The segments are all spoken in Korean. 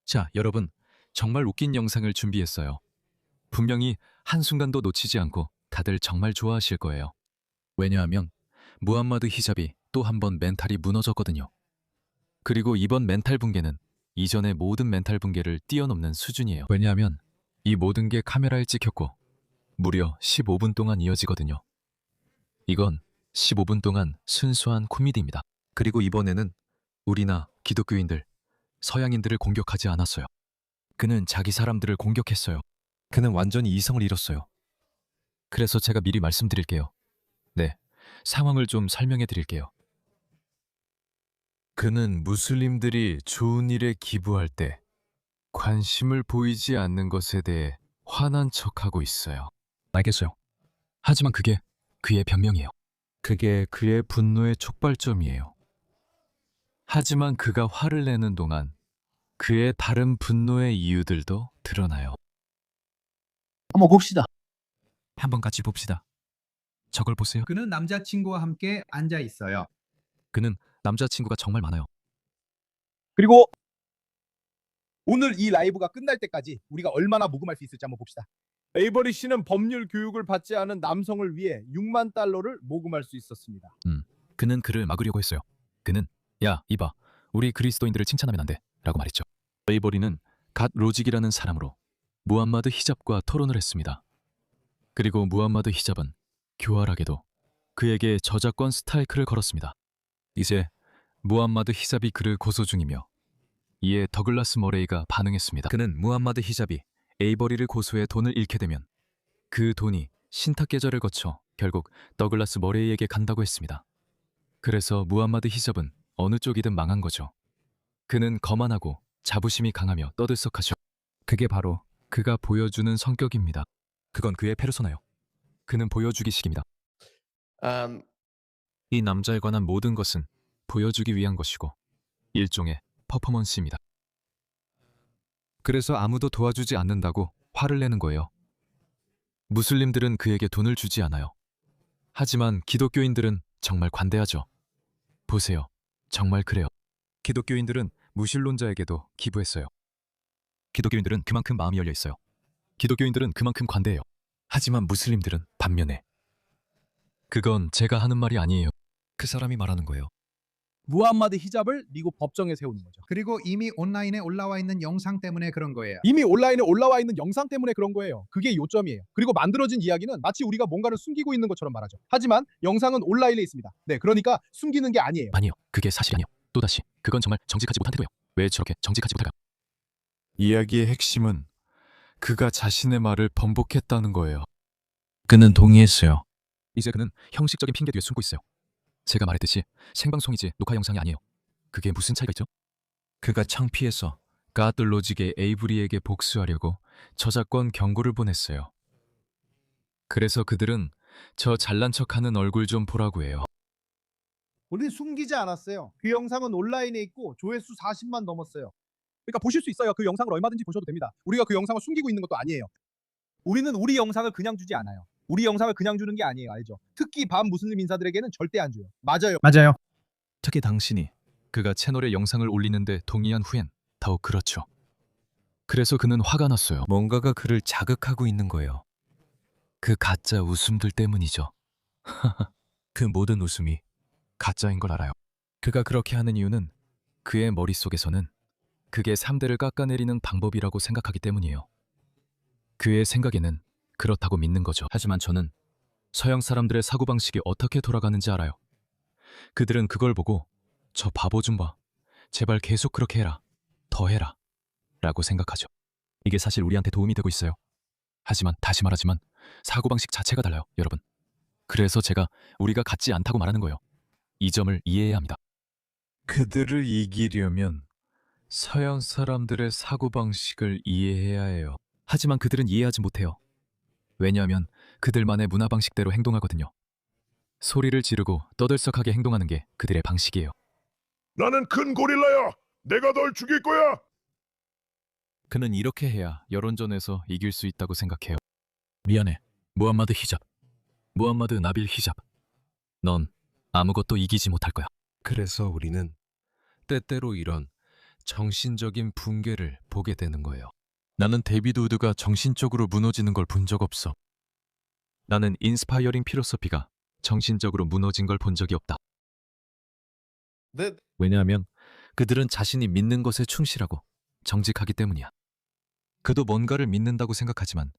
자, 여러분, 정말 웃긴 영상을 준비했어요. 분명히 한순간도 놓치지 않고 다들 정말 좋아하실 거예요. 왜냐하면 무함마드 히잡이 또 한 번 멘탈이 무너졌거든요. 그리고 이번 멘탈 붕괴는 이전의 모든 멘탈 붕괴를 뛰어넘는 수준이에요. 왜냐하면 이 모든 게 카메라에 찍혔고 무려 15분 동안 이어지거든요. 이건 15분 동안 순수한 코미디입니다. 그리고 이번에는 우리나 기독교인들, 서양인들을 공격하지 않았어요. 그는 자기 사람들을 공격했어요. 그는 완전히 이성을 잃었어요. 그래서 제가 미리 말씀드릴게요. 네, 상황을 좀 설명해 드릴게요. 그는 무슬림들이 좋은 일에 기부할 때 관심을 보이지 않는 것에 대해 화난 척하고 있어요. 알겠어요. 하지만 그게 그의 변명이에요. 그게 그의 분노의 촉발점이에요. 하지만 그가 화를 내는 동안 그의 다른 분노의 이유들도 드러나요. 한번 봅시다. 한번 같이 봅시다. 저걸 보세요. 그는 남자친구와 함께 앉아 있어요. 그는 남자친구가 정말 많아요. 그리고 오늘 이 라이브가 끝날 때까지 우리가 얼마나 모금할 수 있을지 한번 봅시다. 에이버리 씨는 법률 교육을 받지 않은 남성을 위해 6만 달러를 모금할 수 있었습니다. 그는 그를 막으려고 했어요. 그는 야, 이봐. 우리 그리스도인들을 칭찬하면 안 돼. 라고 말했죠. 에이버리는 갓 로직이라는 사람으로 무함마드 히잡과 토론을 했습니다. 그리고 무함마드 히잡은 교활하게도 그에게 저작권 스트라이크를 걸었습니다. 이제 무함마드 히잡이 그를 고소 중이며 이에 더글라스 머레이가 반응했습니다. 그는 무함마드 히잡이 에이버리를 고소해 돈을 잃게 되면 그 돈이 신탁 계좌를 거쳐 결국 더글라스 머레이에게 간다고 했습니다. 그래서 무함마드 히잡은 어느 쪽이든 망한 거죠. 그는 거만하고 자부심이 강하며 떠들썩하죠. 그게 바로 그가 보여주는 성격입니다. 그건 그의 페르소나요. 그는 보여주기식입니다. 이 남자에 관한 모든 것은 보여주기 위한 것이고 일종의 퍼포먼스입니다. 그래서 아무도 도와주지 않는다고 화를 내는 거예요. 무슬림들은 그에게 돈을 주지 않아요. 하지만 기독교인들은 정말 관대하죠. 보세요. 정말 그래요. 기독교인들은 무신론자에게도 기부했어요. 기독교인들은 그만큼 마음이 열려 있어요. 기독교인들은 그만큼 관대해요. 하지만 무슬림들은 반면에 그건 제가 하는 말이 아니에요. 그 사람이 말하는 거예요. 무함마드 히잡을 미국 법정에 세우는 거죠. 그리고 이미 온라인에 올라와 있는 영상 때문에 그런 거예요. 이미 온라인에 올라와 있는 영상 때문에 그런 거예요. 그게 요점이에요. 그리고 만들어진 이야기는 마치 우리가 뭔가를 숨기고 있는 것처럼 말하죠. 하지만 영상은 온라인에 있습니다. 네, 그러니까 숨기는 게 아니에요. 아니요. 그게 사실이 아니요. 또다시 그건 정말 정직하지 못한 태도예요. 왜 저렇게 정직하지 못할까요? 이야기의 핵심은 그가 자신의 말을 번복했다는 거예요. 그는 동의했어요. 이제 그는 형식적인 핑계 뒤에 숨고 있어요. 제가 말했듯이 생방송이지 녹화 영상이 아니에요. 그게 무슨 차이가 있죠? 그가 창피해서 가드 로직의 에이브리에게 복수하려고 저작권 경고를 보냈어요. 그래서 그들은 저 잘난 척하는 얼굴 좀 보라고 해요. 우리는 숨기지 않았어요. 그 영상은 온라인에 있고 조회수 40만 넘었어요. 그러니까 보실 수 있어요. 그 영상을 얼마든지 보셔도 됩니다. 우리가 그 영상을 숨기고 있는 것도 아니에요. 우리는 우리 영상을 그냥 주지 않아요. 우리 영상을 그냥 주는 게 아니에요. 알죠? 특히 반무슬림 인사들에게는 절대 안 줘요. 맞아요. 맞아요. 특히 당신이 그가 채널에 영상을 올리는데 동의한 후엔 더욱 그렇죠. 그래서 그는 화가 났어요. 뭔가가 그를 자극하고 있는 거예요. 그 가짜 웃음들 때문이죠. 그 모든 웃음이 가짜인 걸 알아요. 그가 그렇게 하는 이유는 그의 머릿속에서는 그게 3대를 깎아내리는 방법이라고 생각하기 때문이에요. 그의 생각에는 그렇다고 믿는 거죠. 하지만 저는 서양 사람들의 사고방식이 어떻게 돌아가는지 알아요. 그들은 그걸 보고 저 바보 좀 봐. 제발 계속 그렇게 해라. 더 해라. 라고 생각하죠. 이게 사실 우리한테 도움이 되고 있어요. 하지만 다시 말하지만 사고방식 자체가 달라요, 여러분. 그래서 제가 우리가 같지 않다고 말하는 거예요. 이 점을 이해해야 합니다. 그들을 이기려면 서양 사람들의 사고방식을 이해해야 해요. 하지만 그들은 이해하지 못해요. 왜냐하면 그들만의 문화방식대로 행동하거든요. 소리를 지르고 떠들썩하게 행동하는 게 그들의 방식이에요. 나는 큰 고릴라야. 내가 널 죽일 거야. 그는 이렇게 해야 여론전에서 이길 수 있다고 생각해요. 미안해, 무함마드 히잡. 무함마드 나빌 히잡. 넌 아무것도 이기지 못할 거야. 그래서 우리는 때때로 이런 정신적인 붕괴를 보게 되는 거예요. 나는 데이비드 우드가 정신적으로 무너지는 걸 본 적 없어. 나는 인스파이어링 필로소피가 정신적으로 무너진 걸 본 적이 없다. 네. 왜냐하면 그들은 자신이 믿는 것에 충실하고 정직하기 때문이야. 그도 뭔가를 믿는다고 생각하지만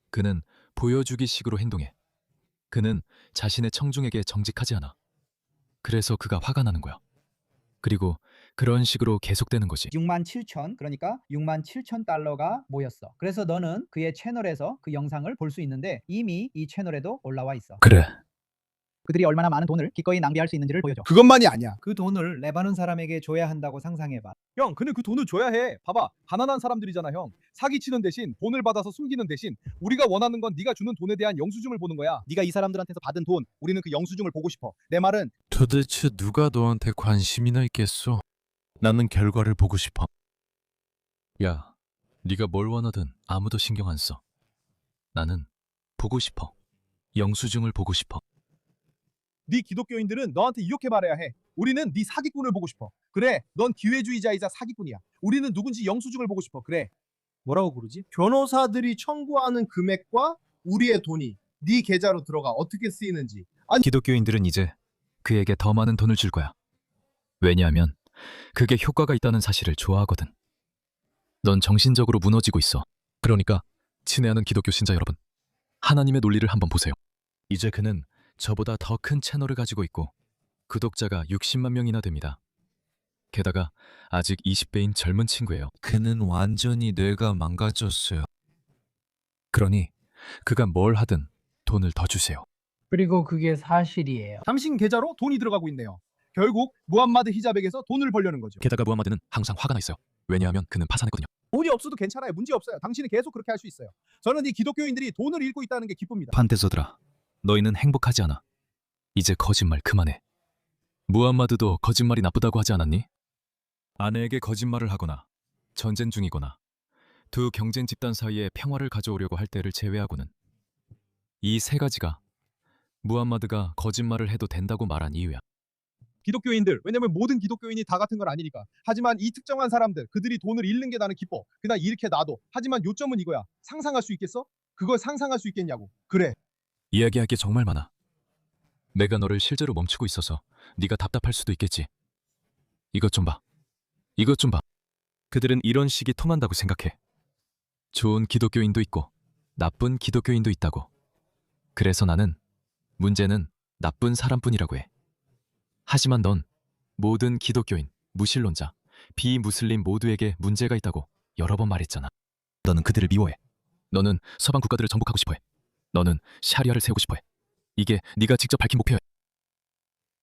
그는 보여주기 식으로 행동해. 그는 자신의 청중에게 정직하지 않아. 그래서 그가 화가 나는 거야. 그리고 그런 식으로 계속되는 거지. 67,000 그러니까 67,000달러가 모였어. 그래서 너는 그의 채널에서 그 영상을 볼 수 있는데 이미 이 채널에도 올라와 있어. 그래. 그들이 얼마나 많은 돈을 기꺼이 낭비할 수 있는지를 보여줘. 그것만이 아니야. 그 돈을 레바논 사람에게 줘야 한다고 상상해봐. 형, 근데 그 돈을 줘야 해. 봐봐, 가난한 사람들이잖아, 형. 사기치는 대신 돈을 받아서 숨기는 대신 우리가 원하는 건 네가 주는 돈에 대한 영수증을 보는 거야. 네가 이 사람들한테서 받은 돈, 우리는 그 영수증을 보고 싶어. 내 말은 도대체 누가 너한테 관심이나 있겠어? 나는 결과를 보고 싶어. 야, 네가 뭘 원하든 아무도 신경 안 써. 나는 보고 싶어. 영수증을 보고 싶어. 네 기독교인들은 너한테 이렇게 말해야 해. 우리는 네 사기꾼을 보고 싶어. 그래, 넌 기회주의자이자 사기꾼이야. 우리는 누군지 영수증을 보고 싶어. 그래. 뭐라고 그러지? 변호사들이 청구하는 금액과 우리의 돈이 네 계좌로 들어가 어떻게 쓰이는지. 아니, 기독교인들은 이제 그에게 더 많은 돈을 줄 거야. 왜냐하면 그게 효과가 있다는 사실을 좋아하거든. 넌 정신적으로 무너지고 있어. 그러니까 친애하는 기독교 신자 여러분, 하나님의 논리를 한번 보세요. 이제 그는 저보다 더 큰 채널을 가지고 있고 구독자가 60만 명이나 됩니다. 게다가 아직 20대인 젊은 친구예요. 그는 완전히 뇌가 망가졌어요. 그러니 그가 뭘 하든 돈을 더 주세요. 그리고 그게 사실이에요. 당신 계좌로 돈이 들어가고 있네요. 결국 무함마드 히잡에게서 돈을 벌려는 거죠. 게다가 무함마드는 항상 화가 나 있어요. 왜냐하면 그는 파산했거든요. 돈이 없어도 괜찮아요. 문제 없어요. 당신은 계속 그렇게 할 수 있어요. 저는 이 기독교인들이 돈을 잃고 있다는 게 기쁩니다. 판테서들아, 너희는 행복하지 않아. 이제 거짓말 그만해. 무함마드도 거짓말이 나쁘다고 하지 않았니? 아내에게 거짓말을 하거나 전쟁 중이거나 두 경쟁 집단 사이에 평화를 가져오려고 할 때를 제외하고는 이 세 가지가 무함마드가 거짓말을 해도 된다고 말한 이유야. 기독교인들, 왜냐면 모든 기독교인이 다 같은 건 아니니까. 하지만 이 특정한 사람들, 그들이 돈을 잃는 게 나는 기뻐. 그냥 이렇게 놔둬. 하지만 요점은 이거야. 상상할 수 있겠어? 그걸 상상할 수 있겠냐고. 그래. 이야기할 게 정말 많아. 내가 너를 실제로 멈추고 있어서 네가 답답할 수도 있겠지. 이것 좀 봐. 이것 좀 봐. 그들은 이런 식이 통한다고 생각해. 좋은 기독교인도 있고 나쁜 기독교인도 있다고. 그래서 나는 문제는 나쁜 사람뿐이라고 해. 하지만 넌 모든 기독교인, 무신론자, 비무슬림 모두에게 문제가 있다고 여러 번 말했잖아. 너는 그들을 미워해. 너는 서방 국가들을 정복하고 싶어해. 너는 샤리아를 세우고 싶어해. 이게 네가 직접 밝힌 목표야.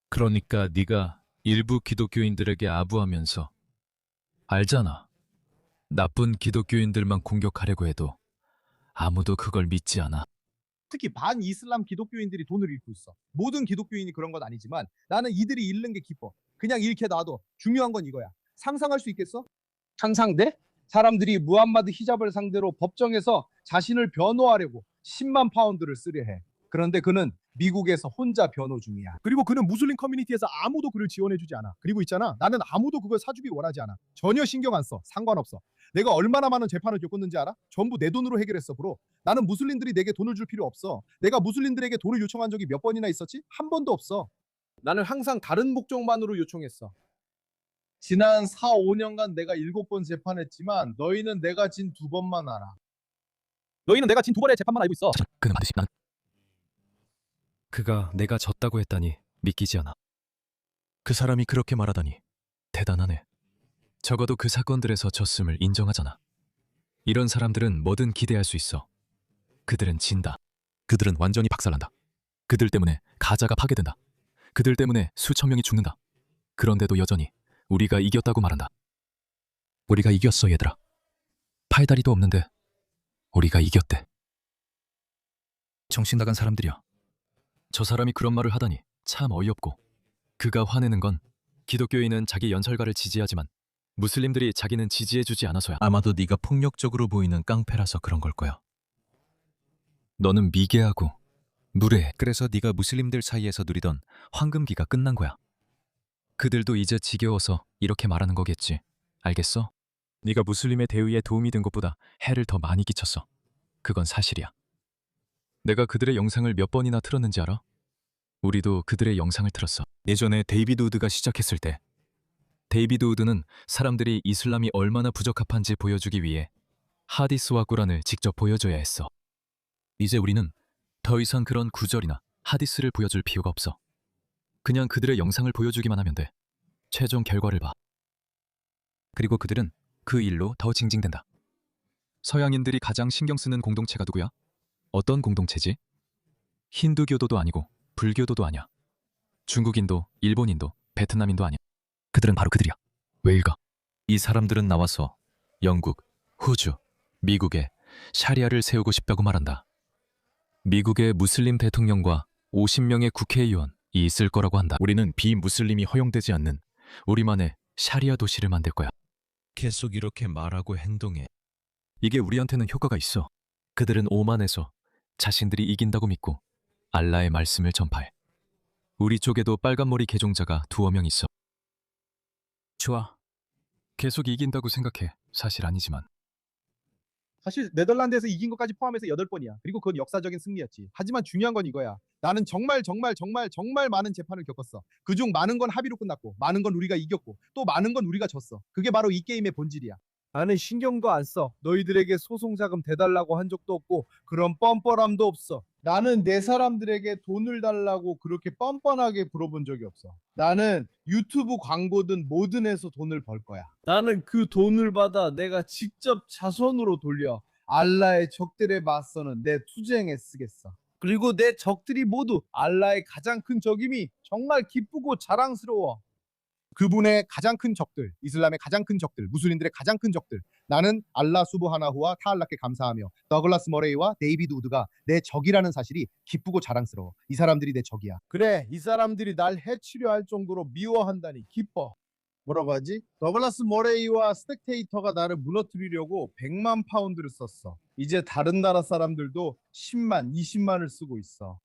그러니까 네가 일부 기독교인들에게 아부하면서 알잖아. 나쁜 기독교인들만 공격하려고 해도 아무도 그걸 믿지 않아. 특히 반이슬람 기독교인들이 돈을 잃고 있어. 모든 기독교인이 그런 건 아니지만 나는 이들이 잃는 게 기뻐. 그냥 잃게 놔둬. 중요한 건 이거야. 상상할 수 있겠어? 상상돼? 사람들이 무함마드 히잡을 상대로 법정에서 자신을 변호하려고 10만 파운드를 쓰려 해. 그런데 그는 미국에서 혼자 변호 중이야. 그리고 그는 무슬림 커뮤니티에서 아무도 그를 지원해주지 않아. 그리고 있잖아, 나는 아무도 그걸 사주기 원하지 않아. 전혀 신경 안 써. 상관없어. 내가 얼마나 많은 재판을 겪었는지 알아? 전부 내 돈으로 해결했어, 브로. 나는 무슬림들이 내게 돈을 줄 필요 없어. 내가 무슬림들에게 돈을 요청한 적이 몇 번이나 있었지? 한 번도 없어. 나는 항상 다른 목적만으로 요청했어. 지난 4, 5년간 내가 7번 재판했지만 너희는 내가 진 2번만 알아. 너희는 내가 진 2번의 재판만 알고 있어. 그는 반드시 나는 그가 내가 졌다고 했다니 믿기지 않아. 그 사람이 그렇게 말하다니 대단하네. 적어도 그 사건들에서 졌음을 인정하잖아. 이런 사람들은 뭐든 기대할 수 있어. 그들은 진다. 그들은 완전히 박살난다. 그들 때문에 가자가 파괴된다. 그들 때문에 수천 명이 죽는다. 그런데도 여전히 우리가 이겼다고 말한다. 우리가 이겼어, 얘들아. 팔다리도 없는데 우리가 이겼대. 정신 나간 사람들이야. 저 사람이 그런 말을 하다니 참 어이없고, 그가 화내는 건 기독교인은 자기 연설가를 지지하지만 무슬림들이 자기는 지지해주지 않아서야. 아마도 네가 폭력적으로 보이는 깡패라서 그런 걸 거야. 너는 미개하고 무례해. 그래서 네가 무슬림들 사이에서 누리던 황금기가 끝난 거야. 그들도 이제 지겨워서 이렇게 말하는 거겠지. 알겠어? 네가 무슬림의 대의에 도움이 된 것보다 해를 더 많이 끼쳤어. 그건 사실이야. 내가 그들의 영상을 몇 번이나 틀었는지 알아? 우리도 그들의 영상을 틀었어. 예전에 데이비드 우드가 시작했을 때 데이비드 우드는 사람들이 이슬람이 얼마나 부적합한지 보여주기 위해 하디스와 꾸란을 직접 보여줘야 했어. 이제 우리는 더 이상 그런 구절이나 하디스를 보여줄 필요가 없어. 그냥 그들의 영상을 보여주기만 하면 돼. 최종 결과를 봐. 그리고 그들은 그 일로 더 징징댄다. 서양인들이 가장 신경 쓰는 공동체가 누구야? 어떤 공동체지? 힌두교도도 아니고 불교도도 아니야. 중국인도, 일본인도, 베트남인도 아니야. 그들은 바로 그들이야. 왜 일까? 이 사람들은 나와서 영국, 호주, 미국에 샤리아를 세우고 싶다고 말한다. 미국의 무슬림 대통령과 50명의 국회의원이 있을 거라고 한다. 우리는 비무슬림이 허용되지 않는 우리만의 샤리아 도시를 만들 거야. 계속 이렇게 말하고 행동해. 이게 우리한테는 효과가 있어. 그들은 오만해서 자신들이 이긴다고 믿고 알라의 말씀을 전파해. 우리 쪽에도 빨간머리 개종자가 2명 있어. 좋아. 계속 이긴다고 생각해. 사실 아니지만. 사실 네덜란드에서 이긴 것까지 포함해서 8번이야. 그리고 그건 역사적인 승리였지. 하지만 중요한 건 이거야. 나는 정말 많은 재판을 겪었어. 그중 많은 건 합의로 끝났고, 많은 건 우리가 이겼고, 또 많은 건 우리가 졌어. 그게 바로 이 게임의 본질이야. 나는 신경도 안 써. 너희들에게 소송 자금 대달라고 한 적도 없고 그런 뻔뻔함도 없어. 나는 내 사람들에게 돈을 달라고 그렇게 뻔뻔하게 물어본 적이 없어. 나는 유튜브 광고든 뭐든 해서 돈을 벌 거야. 나는 그 돈을 받아 내가 직접 자손으로 돌려 알라의 적들에 맞서는 내 투쟁에 쓰겠어. 그리고 내 적들이 모두 알라의 가장 큰 적임이 정말 기쁘고 자랑스러워. 그분의 가장 큰 적들, 이슬람의 가장 큰 적들, 무슬림들의 가장 큰 적들. 나는 알라 수브하나후와 타알라께 감사하며 더글라스 머레이와 데이비드 우드가 내 적이라는 사실이 기쁘고 자랑스러워. 이 사람들이 내 적이야. 그래, 이 사람들이 날 해치려 할 정도로 미워한다니 기뻐. 뭐라고 하지? 더글라스 머레이와 스택테이터가 나를 무너뜨리려고 100만 파운드를 썼어. 이제 다른 나라 사람들도 10만, 20만을 쓰고 있어.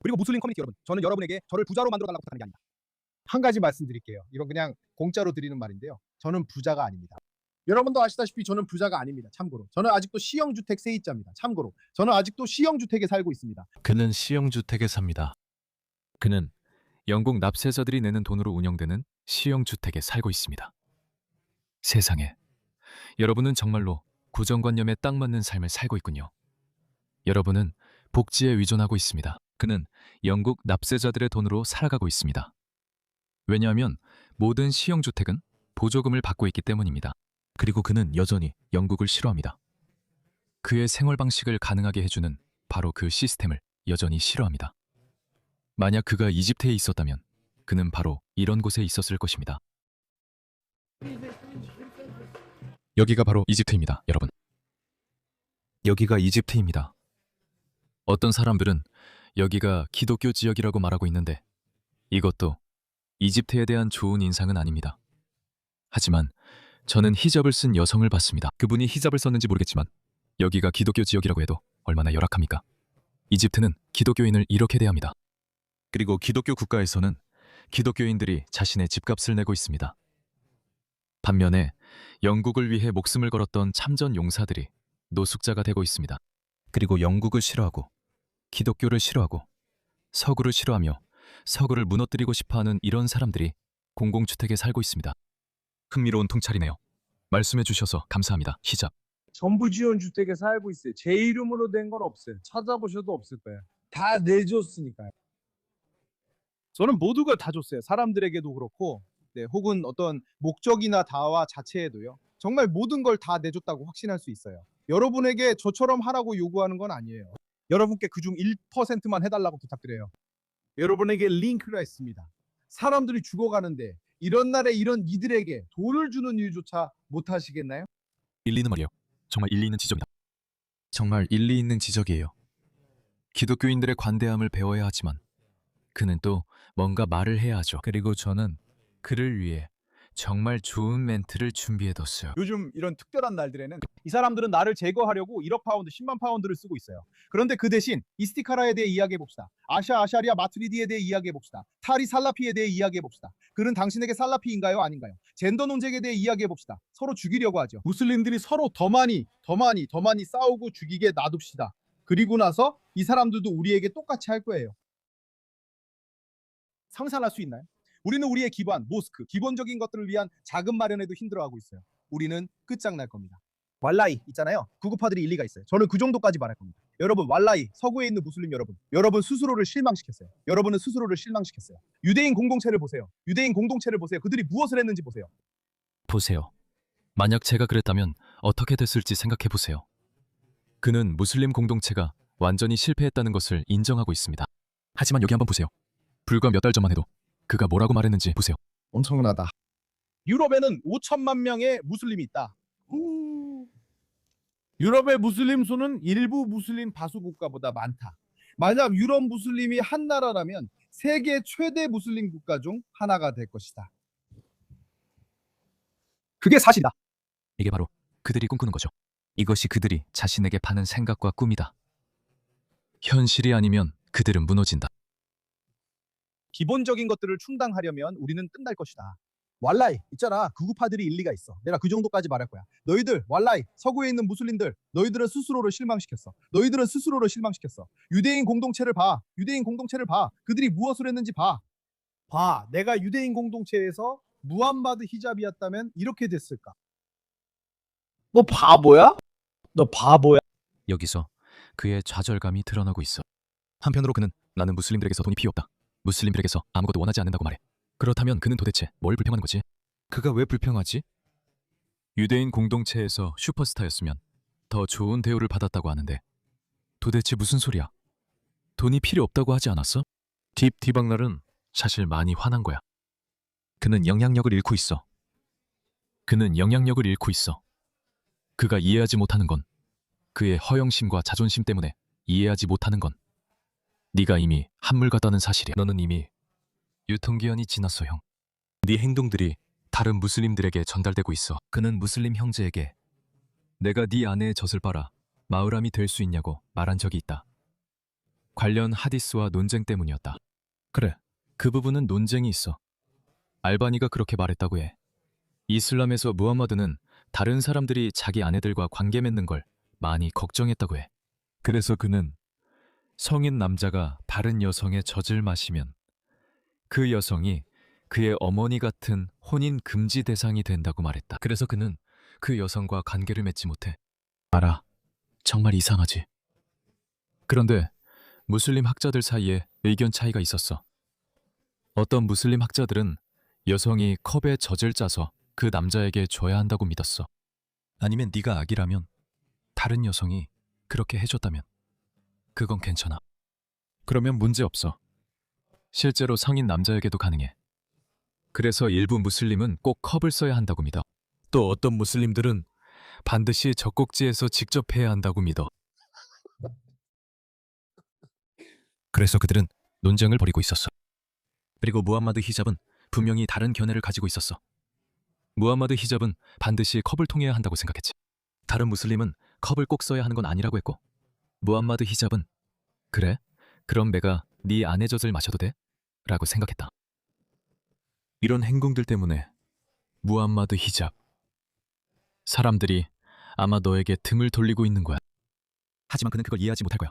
그리고 무슬림 커뮤니티 여러분, 저는 여러분에게 저를 부자로 만들어달라고 부탁하는 게 아닙니다. 한 가지 말씀드릴게요. 이건 그냥 공짜로 드리는 말인데요. 저는 부자가 아닙니다. 여러분도 아시다시피 저는 부자가 아닙니다. 참고로. 저는 아직도 시형주택 세입자입니다. 참고로. 저는 아직도 시형주택에 살고 있습니다. 그는 시형주택에 삽니다. 그는 영국 납세자들이 내는 돈으로 운영되는 시형주택에 살고 있습니다. 세상에, 여러분은 정말로 고정관념에 딱 맞는 삶을 살고 있군요. 여러분은 복지에 의존하고 있습니다. 그는 영국 납세자들의 돈으로 살아가고 있습니다. 왜냐하면 모든 시형주택은 보조금을 받고 있기 때문입니다. 그리고 그는 여전히 영국을 싫어합니다. 그의 생활 방식을 가능하게 해주는 바로 그 시스템을 여전히 싫어합니다. 만약 그가 이집트에 있었다면 그는 바로 이런 곳에 있었을 것입니다. 여기가 바로 이집트입니다, 여러분. 여기가 이집트입니다. 어떤 사람들은 여기가 기독교 지역이라고 말하고 있는데 이것도 이집트에 대한 좋은 인상은 아닙니다. 하지만 저는 히잡을 쓴 여성을 봤습니다. 그분이 히잡을 썼는지 모르겠지만 여기가 기독교 지역이라고 해도 얼마나 열악합니까? 이집트는 기독교인을 이렇게 대합니다. 그리고 기독교 국가에서는 기독교인들이 자신의 집값을 내고 있습니다. 반면에 영국을 위해 목숨을 걸었던 참전 용사들이 노숙자가 되고 있습니다. 그리고 영국을 싫어하고 기독교를 싫어하고 서구를 싫어하며 서구를 무너뜨리고 싶어하는 이런 사람들이 공공주택에 살고 있습니다. 흥미로운 통찰이네요. 말씀해 주셔서 감사합니다. 히잡. 전부 지원 주택에 살고 있어요. 제 이름으로 된 건 없어요. 찾아보셔도 없을 거예요. 다 내줬으니까요. 저는 모두가 다 줬어요. 사람들에게도 그렇고, 네, 혹은 어떤 목적이나 다와 자체에도요. 정말 모든 걸 다 내줬다고 확신할 수 있어요. 여러분에게 저처럼 하라고 요구하는 건 아니에요. 여러분께 그중 1%만 해달라고 부탁드려요. 여러분에게 링크가 있습니다. 사람들이 죽어가는데 이런 날에 이런 이들에게 돈을 주는 일조차 못 하시겠나요? 일리 있는 말이에요. 정말 일리 있는 지적이다. 정말 일리 있는 지적이에요. 기독교인들의 관대함을 배워야 하지만 그는 또 뭔가 말을 해야 하죠. 그리고 저는 그를 위해 정말 좋은 멘트를 준비해뒀어요. 요즘 이런 특별한 날들에는 이 사람들은 나를 제거하려고 1억 파운드, 10만 파운드를 쓰고 있어요. 그런데 그 대신 이스티카라에 대해 이야기해 봅시다. 아샤리아 마트리디에 대해 이야기해 봅시다. 타리 살라피에 대해 이야기해 봅시다. 그는 당신에게 살라피인가요? 아닌가요? 젠더 논쟁에 대해 이야기해 봅시다. 서로 죽이려고 하죠. 무슬림들이 서로 더 많이 싸우고 죽이게 놔둡시다. 그리고 나서 이 사람들도 우리에게 똑같이 할 거예요. 상상할 수 있나요? 우리는 우리의 기반, 모스크, 기본적인 것들을 위한 자금 마련에도 힘들어하고 있어요. 우리는 끝장날 겁니다. 왈라이 있잖아요. 구구파들이 일리가 있어요. 저는 그 정도까지 말할 겁니다. 여러분, 왈라이, 서구에 있는 무슬림 여러분 스스로를 실망시켰어요. 여러분은 스스로를 실망시켰어요. 유대인 공동체를 보세요. 그들이 무엇을 했는지 보세요. 보세요. 만약 제가 그랬다면 어떻게 됐을지 생각해보세요. 그는 무슬림 공동체가 완전히 실패했다는 것을 인정하고 있습니다. 하지만 여기 한번 보세요. 불과 몇 달 전만 해도 그가 뭐라고 말했는지 보세요. 엄청나다. 유럽에는 5천만 명의 무슬림이 있다. 유럽의 무슬림 수는 일부 무슬림 다수 국가보다 많다. 만약 유럽 무슬림이 한 나라라면 세계 최대 무슬림 국가 중 하나가 될 것이다. 그게 사실이다. 이게 바로 그들이 꿈꾸는 거죠. 이것이 그들이 자신에게 파는 생각과 꿈이다. 현실이 아니면 그들은 무너진다. 기본적인 것들을 충당하려면 우리는 끝날 것이다. 왈라이 있잖아. 극우파들이 일리가 있어. 내가 그 정도까지 말할 거야. 너희들 왈라이 서구에 있는 무슬림들 너희들은 스스로를 실망시켰어. 유대인 공동체를 봐. 그들이 무엇을 했는지 봐. 내가 유대인 공동체에서 무함마드 히잡이었다면 이렇게 됐을까? 너 바보야? 여기서 그의 좌절감이 드러나고 있어. 한편으로 그는 나는 무슬림들에게서 돈이 필요 없다. 무슬림들에게서 아무것도 원하지 않는다고 말해. 그렇다면 그는 도대체 뭘 불평하는 거지? 그가 왜 불평하지? 유대인 공동체에서 슈퍼스타였으면 더 좋은 대우를 받았다고 하는데 도대체 무슨 소리야? 돈이 필요 없다고 하지 않았어? 디박날은 사실 많이 화난 거야. 그는 영향력을 잃고 있어. 그가 이해하지 못하는 건 그의 허영심과 자존심 때문에 이해하지 못하는 건 네가 이미 한물같다는 사실이야. 너는 이미 유통기한이 지났어, 형. 네 행동들이 다른 무슬림들에게 전달되고 있어. 그는 무슬림 형제에게 내가 네 아내의 젖을 빨아 마으람이 될 수 있냐고 말한 적이 있다. 관련 하디스와 논쟁 때문이었다. 그래, 그 부분은 논쟁이 있어. 알바니가 그렇게 말했다고 해. 이슬람에서 무함마드는 다른 사람들이 자기 아내들과 관계 맺는 걸 많이 걱정했다고 해. 그래서 그는 성인 남자가 다른 여성의 젖을 마시면 그 여성이 그의 어머니 같은 혼인 금지 대상이 된다고 말했다. 그래서 그는 그 여성과 관계를 맺지 못해. 알아. 정말 이상하지. 그런데 무슬림 학자들 사이에 의견 차이가 있었어. 어떤 무슬림 학자들은 여성이 컵에 젖을 짜서 그 남자에게 줘야 한다고 믿었어. 아니면 네가 아기라면 다른 여성이 그렇게 해줬다면 그건 괜찮아. 그러면 문제 없어. 실제로 성인 남자에게도 가능해. 그래서 일부 무슬림은 꼭 컵을 써야 한다고 믿어. 또 어떤 무슬림들은 반드시 젖꼭지에서 직접 해야 한다고 믿어. 그래서 그들은 논쟁을 벌이고 있었어. 그리고 무함마드 히잡은 분명히 다른 견해를 가지고 있었어. 무함마드 히잡은 반드시 컵을 통해야 한다고 생각했지. 다른 무슬림은 컵을 꼭 써야 하는 건 아니라고 했고, 무함마드 히잡은 그래? 그럼 내가 네 아내 젖을 마셔도 돼? 라고 생각했다. 이런 행동들 때문에 무함마드 히잡, 사람들이 아마 너에게 등을 돌리고 있는 거야. 하지만 그는 그걸 이해하지 못할 거야.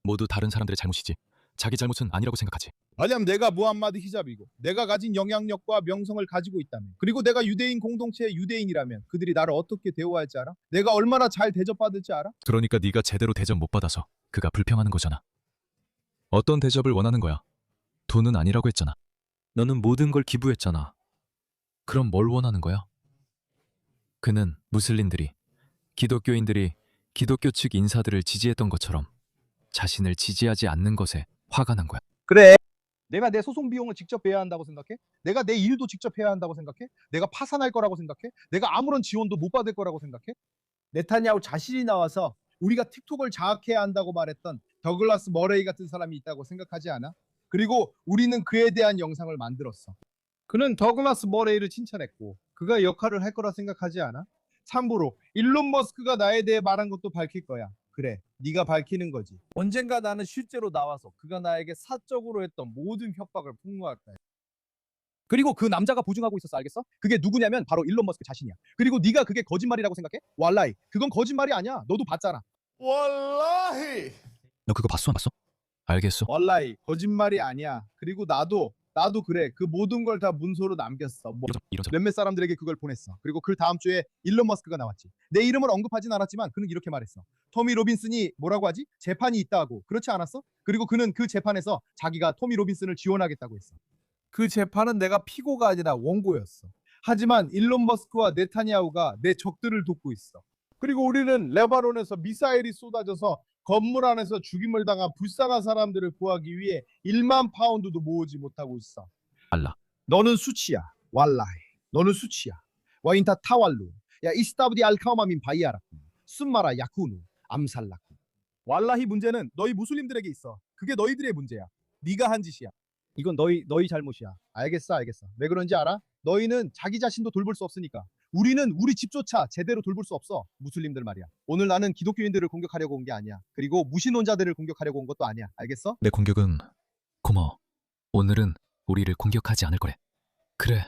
모두 다른 사람들의 잘못이지 자기 잘못은 아니라고 생각하지. 만약 내가 무함마드 히잡이고 내가 가진 영향력과 명성을 가지고 있다면, 그리고 내가 유대인 공동체의 유대인이라면 그들이 나를 어떻게 대우할지 알아? 내가 얼마나 잘 대접받을지 알아? 그러니까 네가 제대로 대접 못 받아서 그가 불평하는 거잖아. 어떤 대접을 원하는 거야? 돈은 아니라고 했잖아. 너는 모든 걸 기부했잖아. 그럼 뭘 원하는 거야? 그는 무슬림들이, 기독교인들이 기독교 측 인사들을 지지했던 것처럼 자신을 지지하지 않는 것에 화가 난 거야. 그래. 내가 내 소송 비용을 직접 내야 한다고 생각해? 내가 내 일도 직접 해야 한다고 생각해? 내가 파산할 거라고 생각해? 내가 아무런 지원도 못 받을 거라고 생각해? 네타냐후 자신이 나와서 우리가 틱톡을 장악해야 한다고 말했던 더글라스 머레이 같은 사람이 있다고 생각하지 않아? 그리고 우리는 그에 대한 영상을 만들었어. 그는 더글라스 머레이를 칭찬했고 그가 역할을 할 거라 생각하지 않아? 참고로 일론 머스크가 나에 대해 말한 것도 밝힐 거야. 그래, 네가 밝히는 거지. 언젠가 나는 실제로 나와서 그가 나에게 사적으로 했던 모든 협박을 폭로할 거야. 그리고 그 남자가 보증하고 있었어, 알겠어? 그게 누구냐면 바로 일론 머스크 자신이야. 그리고 네가 그게 거짓말이라고 생각해? 왈라히, 그건 거짓말이 아니야. 너도 봤잖아. 왈라히. 너 그거 봤어 안 봤어? 알겠어. 왈라히, 거짓말이 아니야. 그리고 나도 그래. 그 모든 걸 다 문서로 남겼어. 뭐 이런 몇몇 사람들에게 그걸 보냈어. 그리고 그 다음 주에 일론 머스크가 나왔지. 내 이름을 언급하진 않았지만 그는 이렇게 말했어. 토미 로빈슨이 뭐라고 하지? 재판이 있다고. 그렇지 않았어? 그리고 그는 그 재판에서 자기가 토미 로빈슨을 지원하겠다고 했어. 그 재판은 내가 피고가 아니라 원고였어. 하지만 일론 머스크와 네타냐후가 내 적들을 돕고 있어. 그리고 우리는 레바논에서 미사일이 쏟아져서 건물 안에서 죽임을 당한 불쌍한 사람들을 구하기 위해 1만 파운드도 모으지 못하고 있어. 알라. 너는 수치야. 왈라히. 너는 수치야. 와인타 타왈루. 야 이스타브디 알카오마민 바이아라쿠. 순마라 야쿠누. 암살라쿠. 왈라히 문제는 너희 무슬림들에게 있어. 그게 너희들의 문제야. 네가 한 짓이야. 이건 너희 잘못이야. 알겠어. 왜 그런지 알아? 너희는 자기 자신도 돌볼 수 없으니까. 우리는 우리 집조차 제대로 돌볼 수 없어. 무슬림들 말이야. 오늘 나는 기독교인들을 공격하려고 온 게 아니야. 그리고 무신론자들을 공격하려고 온 것도 아니야. 알겠어? 내 공격은 고마워. 오늘은 우리를 공격하지 않을 거래. 그래.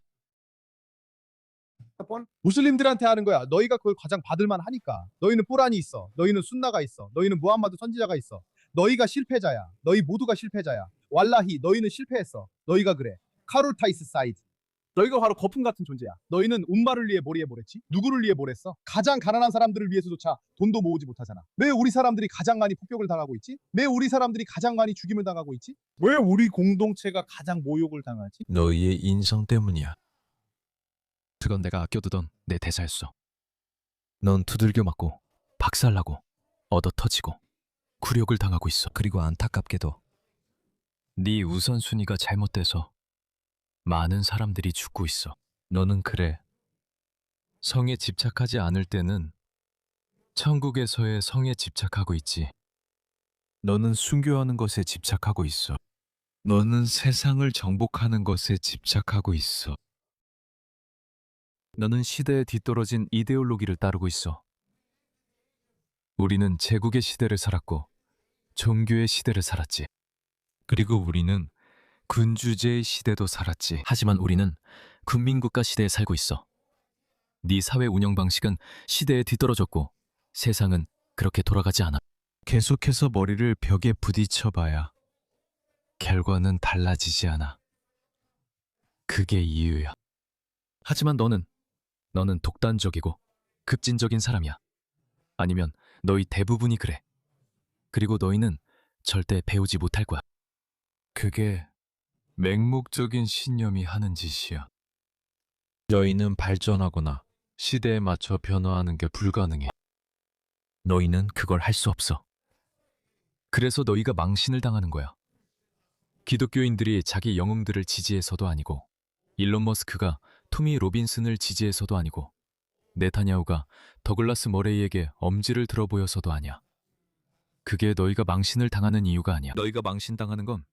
무슬림들한테 하는 거야. 너희가 그걸 가장 받을만 하니까. 너희는 꾸란이 있어. 너희는 순나가 있어. 너희는 무함마드 선지자가 있어. 너희가 실패자야. 너희 모두가 실패자야. 왈라히 너희는 실패했어. 너희가 그래. 카룰타이스 사이드. 너희가 바로 거품 같은 존재야. 너희는 um마를 위해 머리에 뭐랬지? 누구를 위해 뭐랬어? 가장 가난한 사람들을 위해서조차 돈도 모으지 못하잖아. 왜 우리 사람들이 가장 많이 폭격을 당하고 있지? 왜 우리 사람들이 가장 많이 죽임을 당하고 있지? 왜 우리 공동체가 가장 모욕을 당하지? 너희의 인성 때문이야. 그건 내가 아껴두던 내 대사였어. 넌 두들겨 맞고 박살나고 얻어 터지고 굴욕을 당하고 있어. 그리고 안타깝게도 네 우선순위가 잘못돼서 많은 사람들이 죽고 있어. 너는 그래. 성에 집착하지 않을 때는 천국에서의 성에 집착하고 있지. 너는 순교하는 것에 집착하고 있어. 너는 세상을 정복하는 것에 집착하고 있어. 너는 시대에 뒤떨어진 이데올로기를 따르고 있어. 우리는 제국의 시대를 살았고 종교의 시대를 살았지. 그리고 우리는 군주제의 시대도 살았지. 하지만 우리는 군민국가 시대에 살고 있어. 네 사회 운영 방식은 시대에 뒤떨어졌고 세상은 그렇게 돌아가지 않아. 계속해서 머리를 벽에 부딪혀봐야 결과는 달라지지 않아. 그게 이유야. 하지만 너는 독단적이고 급진적인 사람이야. 아니면 너희 대부분이 그래. 그리고 너희는 절대 배우지 못할 거야. 그게 맹목적인 신념이 하는 짓이야. 너희는 발전하거나 시대에 맞춰 변화하는 게 불가능해. 너희는 그걸 할 수 없어. 그래서 너희가 망신을 당하는 거야. 기독교인들이 자기 영웅들을 지지해서도 아니고, 일론 머스크가 토미 로빈슨을 지지해서도 아니고, 네타냐후가 더글라스 머레이에게 엄지를 들어 보여서도 아니야. 그게 너희가 망신을 당하는 이유가 아니야. 너희가 망신당하는 건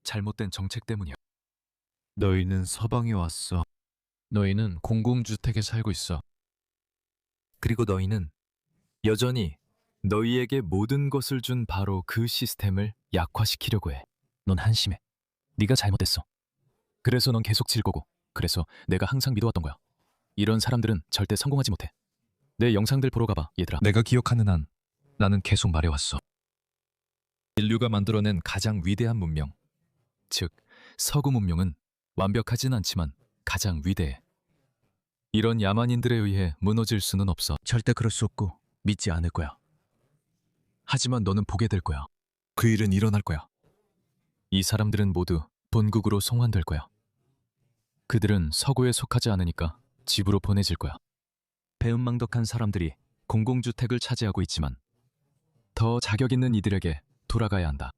잘못된 정책 때문이야. 너희는 서방에 왔어. 너희는 공공주택에 살고 있어. 그리고 너희는 여전히 너희에게 모든 것을 준 바로 그 시스템을 약화시키려고 해. 넌 한심해. 네가 잘못됐어. 그래서 넌 계속 질 거고, 그래서 내가 항상 믿어왔던 거야. 이런 사람들은 절대 성공하지 못해. 내 영상들 보러 가봐, 얘들아. 내가 기억하는 한 나는 계속 말해왔어. 인류가 만들어낸 가장 위대한 문명, 즉 서구 문명은 완벽하진 않지만 가장 위대해. 이런 야만인들에 의해 무너질 수는 없어. 절대 그럴 수 없고 믿지 않을 거야. 하지만 너는 보게 될 거야. 그 일은 일어날 거야. 이 사람들은 모두 본국으로 송환될 거야. 그들은 서구에 속하지 않으니까 집으로 보내질 거야. 배은망덕한 사람들이 공공주택을 차지하고 있지만 더 자격 있는 이들에게 돌아가야 한다.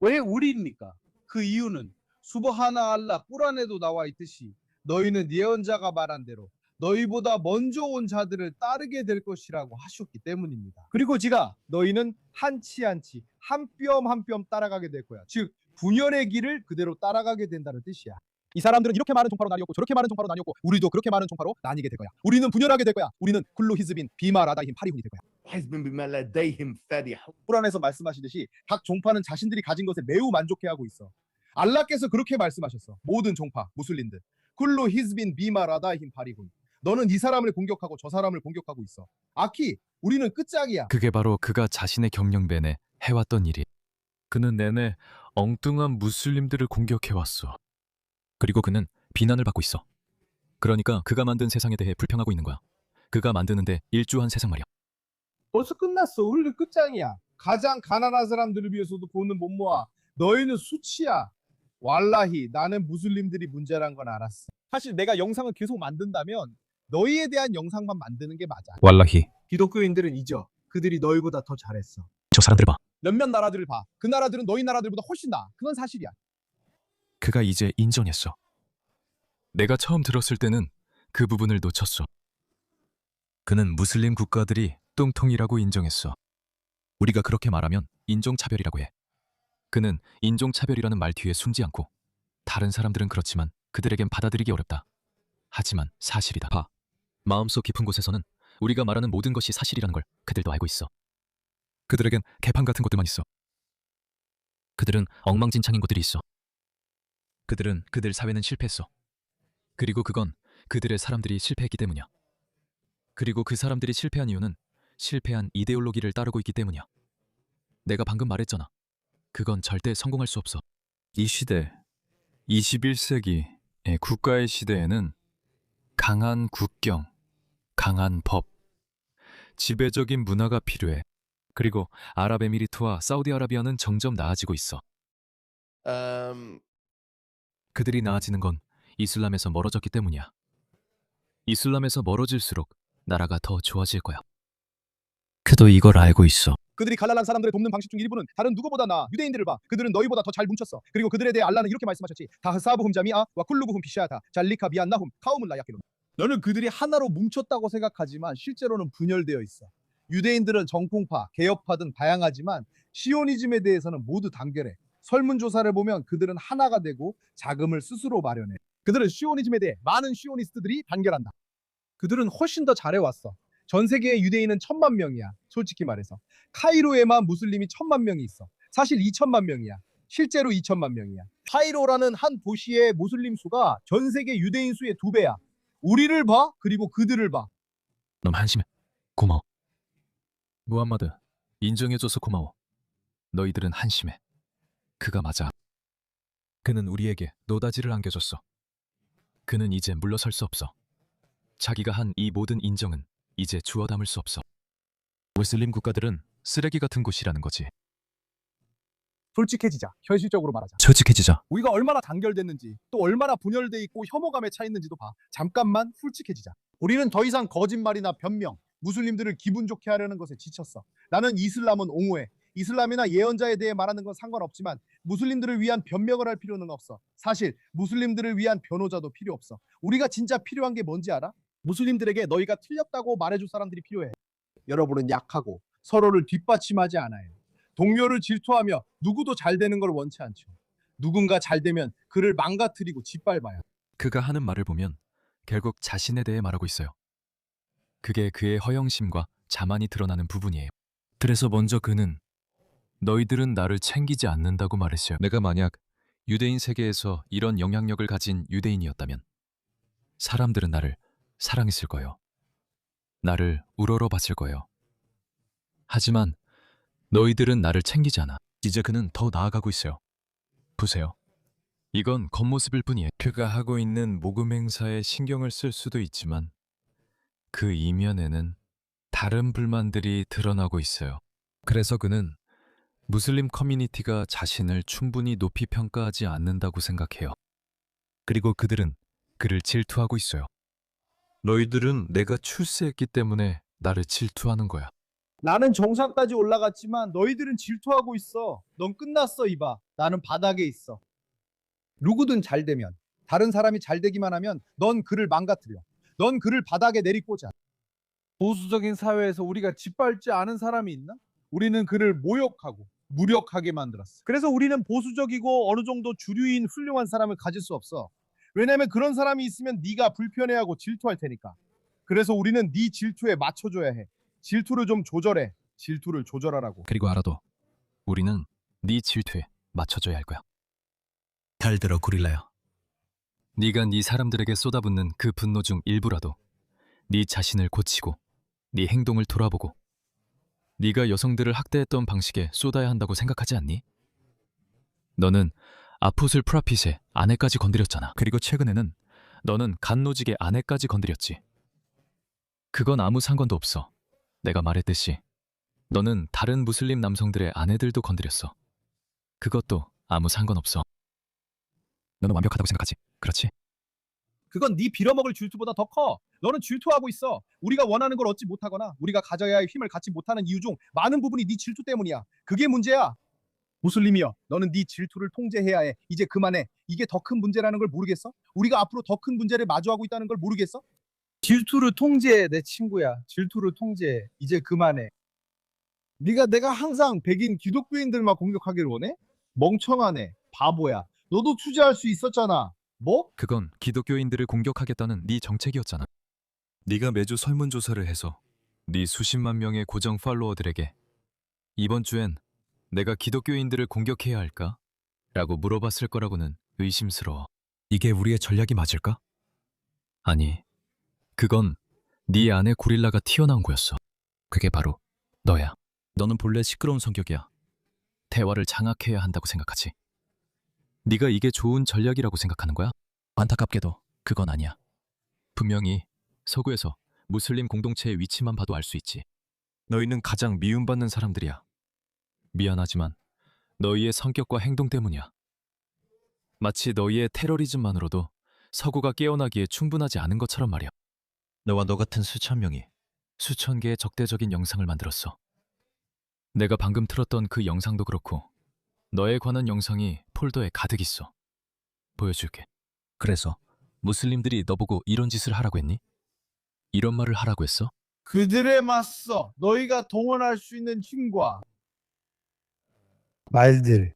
왜 우리입니까? 그 이유는 수브하나 알라 꾸란에도 나와 있듯이 너희는 예언자가 말한 대로 너희보다 먼저 온 자들을 따르게 될 것이라고 하셨기 때문입니다. 그리고 지가 너희는 한치 한치 한 뼘 한 뼘 따라가게 될 거야. 즉 분열의 길을 그대로 따라가게 된다는 뜻이야. 이 사람들은 이렇게 많은 종파로 나뉘었고 저렇게 많은 종파로 나뉘었고 우리도 그렇게 많은 종파로 나뉘게 될 거야. 우리는 분열하게 될 거야. 우리는 굴루 히즈빈 비마 라다힘 파리훈이 될 거야. حزب بما لديهم فرح. 꾸란에서 말씀하시듯이 각 종파는 자신들이 가진 것에 매우 만족해하고 있어. 알라께서 그렇게 말씀하셨어. 모든 종파, 무슬림들. 굴루 히즈빈 비마 라다힘 파리훈. 너는 이 사람을 공격하고 저 사람을 공격하고 있어. 아키, 우리는 끝장이야. 그게 바로 그가 자신의 경영배에 해왔던 일이. 그는 내내 엉뚱한 무슬림들을 공격해왔어. 그리고 그는 비난을 받고 있어. 그러니까 그가 만든 세상에 대해 불평하고 있는 거야. 그가 만드는데 일주한 세상 말이야. 벌써 끝났어. 우리는 끝장이야. 가장 가난한 사람들을 위해서도 돈은 못 모아. 너희는 수치야. 왈라히 나는 무슬림들이 문제란 건 알았어. 사실 내가 영상을 계속 만든다면 너희에 대한 영상만 만드는 게 맞아. 왈라히 기독교인들은 잊어. 그들이 너희보다 더 잘했어. 저 사람들 봐. 몇몇 나라들을 봐. 그 나라들은 너희 나라들보다 훨씬 나아. 그건 사실이야. 그가 이제 인정했어. 내가 처음 들었을 때는 그 부분을 놓쳤어. 그는 무슬림 국가들이 뚱통이라고 인정했어. 우리가 그렇게 말하면 인종차별이라고 해. 그는 인종차별이라는 말 뒤에 숨지 않고 다른 사람들은 그렇지만 그들에겐 받아들이기 어렵다. 하지만 사실이다. 봐. 마음속 깊은 곳에서는 우리가 말하는 모든 것이 사실이라는 걸 그들도 알고 있어. 그들에겐 개판 같은 것들만 있어. 그들은 엉망진창인 것들이 있어. 그들은 그들 사회는 실패했어. 그리고 그건 그들의 사람들이 실패했기 때문이야. 그리고 그 사람들이 실패한 이유는 실패한 이데올로기를 따르고 있기 때문이야. 내가 방금 말했잖아. 그건 절대 성공할 수 없어. 이 시대, 21세기의 국가의 시대에는 강한 국경, 강한 법, 지배적인 문화가 필요해. 그리고 아랍에미리트와 사우디아라비아는 점점 나아지고 있어. 그들이 나아지는 건 이슬람에서 멀어졌기 때문이야. 이슬람에서 멀어질수록 나라가 더 좋아질 거야. 그도 이걸 알고 있어. 그들이 갈랄한 사람들을 돕는 방식 중 일부는 다른 누구보다 나아. 유대인들을 봐. 그들은 너희보다 더 잘 뭉쳤어. 그리고 그들에 대해 알라는 이렇게 말씀하셨지. 다흐사부훔 자미아 와 쿨루부훔 비샤다 잘리카 비안나훔 카움은 라야키론. 너는 그들이 하나로 뭉쳤다고 생각하지만 실제로는 분열되어 있어. 유대인들은 정통파, 개혁파 등 다양하지만 시오니즘에 대해서는 모두 단결해. 설문조사를 보면 그들은 하나가 되고 자금을 스스로 마련해. 그들은 시오니즘에 대해 많은 시오니스트들이 단결한다. 그들은 훨씬 더 잘해왔어. 전 세계의 유대인은 1000만 명이야. 솔직히 말해서. 카이로에만 무슬림이 1000만 명이 있어. 사실 2000만 명이야. 실제로 2000만 명이야. 카이로라는 한 도시의 무슬림 수가 전 세계 유대인 수의 2배야. 우리를 봐, 그리고 그들을 봐. 넌 한심해. 고마워. 무함마드, 인정해줘서 고마워. 너희들은 한심해. 그가 맞아. 그는 우리에게 노다지를 안겨줬어. 그는 이제 물러설 수 없어. 자기가 한 이 모든 인정은 이제 주워 담을 수 없어. 무슬림 국가들은 쓰레기 같은 곳이라는 거지. 솔직해지자. 현실적으로 말하자. 솔직해지자. 우리가 얼마나 단결됐는지 또 얼마나 분열돼 있고 혐오감에 차 있는지도 봐. 잠깐만 솔직해지자. 우리는 더 이상 거짓말이나 변명, 무슬림들을 기분 좋게 하려는 것에 지쳤어. 나는 이슬람은 옹호해. 이슬람이나 예언자에 대해 말하는 건 상관없지만 무슬림들을 위한 변명을 할 필요는 없어. 사실 무슬림들을 위한 변호자도 필요 없어. 우리가 진짜 필요한 게 뭔지 알아? 무슬림들에게 너희가 틀렸다고 말해줄 사람들이 필요해. 여러분은 약하고 서로를 뒷받침하지 않아요. 동료를 질투하며 누구도 잘 되는 걸 원치 않죠. 누군가 잘 되면 그를 망가뜨리고 짓밟아요. 그가 하는 말을 보면 결국 자신에 대해 말하고 있어요. 그게 그의 허영심과 자만이 드러나는 부분이에요. 그래서 먼저 그는 너희들은 나를 챙기지 않는다고 말했어요. 내가 만약 유대인 세계에서 이런 영향력을 가진 유대인이었다면 사람들은 나를 사랑했을 거예요. 나를 우러러봤을 거예요. 하지만 너희들은 나를 챙기지 않아. 이제 그는 더 나아가고 있어요. 보세요. 이건 겉모습일 뿐이에요. 그가 하고 있는 모금 행사에 신경을 쓸 수도 있지만 그 이면에는 다른 불만들이 드러나고 있어요. 그래서 그는 무슬림 커뮤니티가 자신을 충분히 높이 평가하지 않는다고 생각해요. 그리고 그들은 그를 질투하고 있어요. 너희들은 내가 출세했기 때문에 나를 질투하는 거야. 나는 정상까지 올라갔지만 너희들은 질투하고 있어. 넌 끝났어 이봐. 나는 바닥에 있어. 누구든 잘 되면, 다른 사람이 잘 되기만 하면 넌 그를 망가뜨려. 넌 그를 바닥에 내리꽂아. 보수적인 사회에서 우리가 짓밟지 않은 사람이 있나? 우리는 그를 모욕하고 무력하게 만들었어. 그래서 우리는 보수적이고 어느 정도 주류인 훌륭한 사람을 가질 수 없어. 왜냐면 그런 사람이 있으면 네가 불편해하고 질투할 테니까. 그래서 우리는 네 질투에 맞춰줘야 해. 질투를 좀 조절해. 질투를 조절하라고. 그리고 알아도 우리는 네 질투에 맞춰줘야 할 거야. 잘 들어 고릴라야. 네가 네 사람들에게 쏟아붓는 그 분노 중 일부라도 네 자신을 고치고 네 행동을 돌아보고 네가 여성들을 학대했던 방식에 쏟아야 한다고 생각하지 않니? 너는 아포슬 프라핏의 아내까지 건드렸잖아. 그리고 최근에는 너는 간노직의 아내까지 건드렸지. 그건 아무 상관도 없어. 내가 말했듯이 너는 다른 무슬림 남성들의 아내들도 건드렸어. 그것도 아무 상관없어. 너는 완벽하다고 생각하지? 그렇지? 그건 네 빌어먹을 질투보다 더 커. 너는 질투하고 있어. 우리가 원하는 걸 얻지 못하거나 우리가 가져야 할 힘을 갖지 못하는 이유 중 많은 부분이 네 질투 때문이야. 그게 문제야. 무슬림이여, 너는 네 질투를 통제해야 해. 이제 그만해. 이게 더 큰 문제라는 걸 모르겠어? 우리가 앞으로 더 큰 문제를 마주하고 있다는 걸 모르겠어? 질투를 통제해, 내 친구야. 질투를 통제해. 이제 그만해. 내가 항상 백인 기독교인들만 공격하기를 원해? 멍청하네. 바보야. 너도 투자할 수 있었잖아. 뭐? 그건 기독교인들을 공격하겠다는 네 정책이었잖아. 네가 매주 설문조사를 해서 네 수십만 명의 고정 팔로워들에게 이번 주엔 내가 기독교인들을 공격해야 할까? 라고 물어봤을 거라고는 의심스러워. 이게 우리의 전략이 맞을까? 아니, 그건 네 안에 고릴라가 튀어나온 거였어. 그게 바로 너야. 너는 본래 시끄러운 성격이야. 대화를 장악해야 한다고 생각하지. 네가 이게 좋은 전략이라고 생각하는 거야? 안타깝게도 그건 아니야. 분명히 서구에서 무슬림 공동체의 위치만 봐도 알 수 있지. 너희는 가장 미움받는 사람들이야. 미안하지만 너희의 성격과 행동 때문이야. 마치 너희의 테러리즘만으로도 서구가 깨어나기에 충분하지 않은 것처럼 말이야. 너와 너 같은 수천 명이 수천 개의 적대적인 영상을 만들었어. 내가 방금 틀었던 그 영상도 그렇고 너에 관한 영상이 폴더에 가득 있어. 보여줄게. 그래서 무슬림들이 너보고 이런 짓을 하라고 했니? 이런 말을 하라고 했어? 그들에 맞서 너희가 동원할 수 있는 힘과 말들